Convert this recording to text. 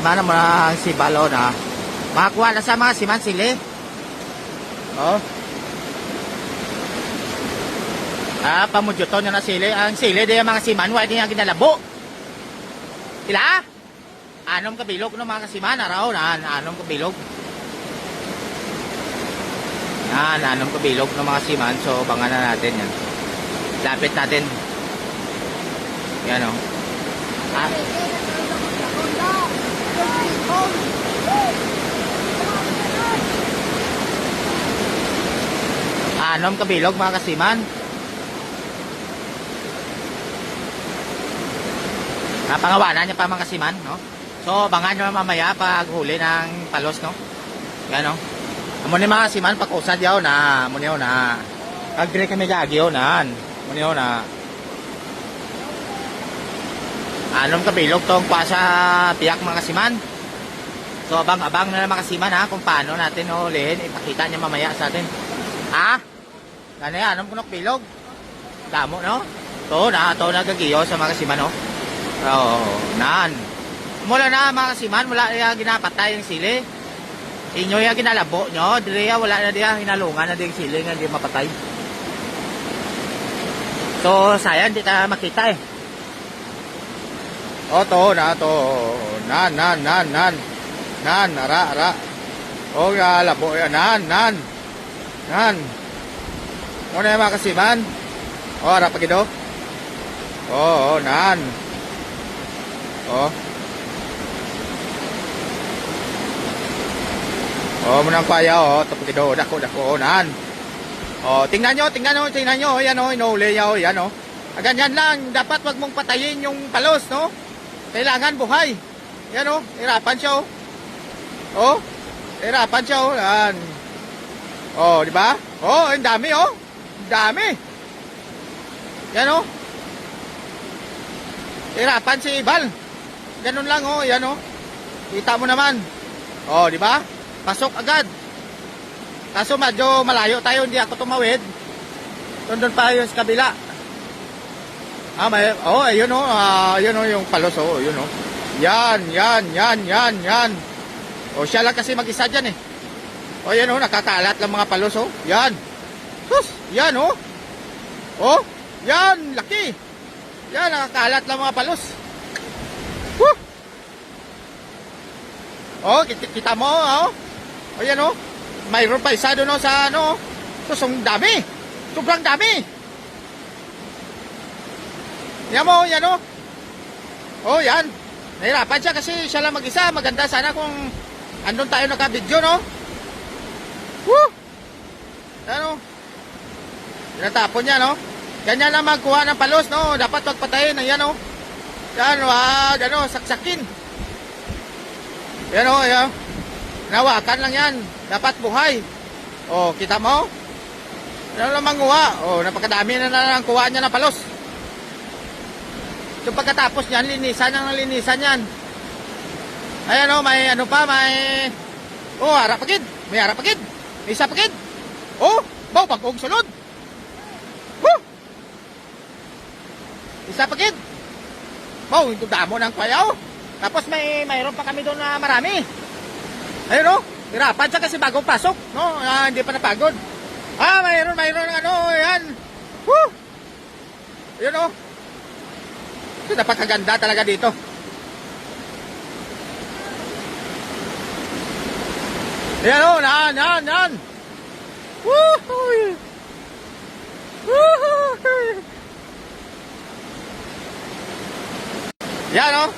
kasiman ang mga sibalo na makakuha na sa mga siman sili. Oh. Pamudyoton na sili. Ang sili di mga siman wala din ang ginalabo. Ila? Anom kabilog no mga kasiman araw na anom kabilog. Anom kabilog no mga siman, so bangan na natin yan. Lapit natin. Yan o. Anom kabilog mga kasiman. Napangawanan niya pa mga kasiman, no? So bangan nyo mamaya pag huli ng palos, no? Yan o. Amo ni mga kasiman pakusad yaw na. Amo niyo na. Agre kami gagyaw na. Amo niyo na. Anom kabilog tong pasa piyak mga kasiman. So abang-abang na mga kasiman ha kung paano natin hulihin. Ipakita niya mamaya sa atin. Ha? Ganun anom kunok bilog. Damo no? To nagagiyo sa mga kasiman no. Oo, nan. Mula na mga kasiman, wala na ginapatay yung sili. Inyo yung ginalabo nyo, diriya wala na diya hinalungan na din yung sili nga di mapatay. So sayang di ta makita eh. O to na to. Nan, ara. O labo yan, nan. Muna yung mga kasiman. O ara pagido. O nan. Munang paya tapos ito dako nan. Tingnan nyo, yan inuli yan ganyan lang, dapat wag mong patayin yung palos, no? Kailangan buhay. Yan hirapan siya hirapan siya yan. Di ba? Ang dami dami. Yan hirapan si Ibal. Ganun lang yan kita mo naman. Di ba? Pasok agad. Kaso medyo malayo tayo, hindi ako tumawid. Doon pa yung sa kabila. Ayun yung palos yun Yan. Siya lang kasi mag-isa dyan eh. Yan nakakalat lang mga palos Yan. Sus, yan yan, laki. Yan, nakakalat lang mga palos. Kita mo yan mayroon pa isa doon sa sus, ang dami. Sobrang dami. Yan mo, yan yan. Nahirapan siya kasi siya lang mag-isa. Maganda sana kung andun tayo naka-video, no? Natapon niya, no? Ganyan lang magkuha ng palos, no? Dapat magpatayin. Yan, Yan, saksakin. Yan, yan. Nawakan lang yan. Dapat buhay. Kita mo? Yan lang manguha. Napakadami na lang kuha niya ng palos. So pagkatapos niyan, linisan yan. Ayan may may harap pagid. May harap pagid. May isa pagid. Pag-ong sulod. Isa pagid. Ito damo ng kwayaw. Tapos mayroon pa kami doon na marami. Ayun hirapan siya kasi bagong pasok, no? Hindi pa napagod. Mayroon yan. Ayun So, napakaganda talaga dito. Ayan nan. Woohoo! Yan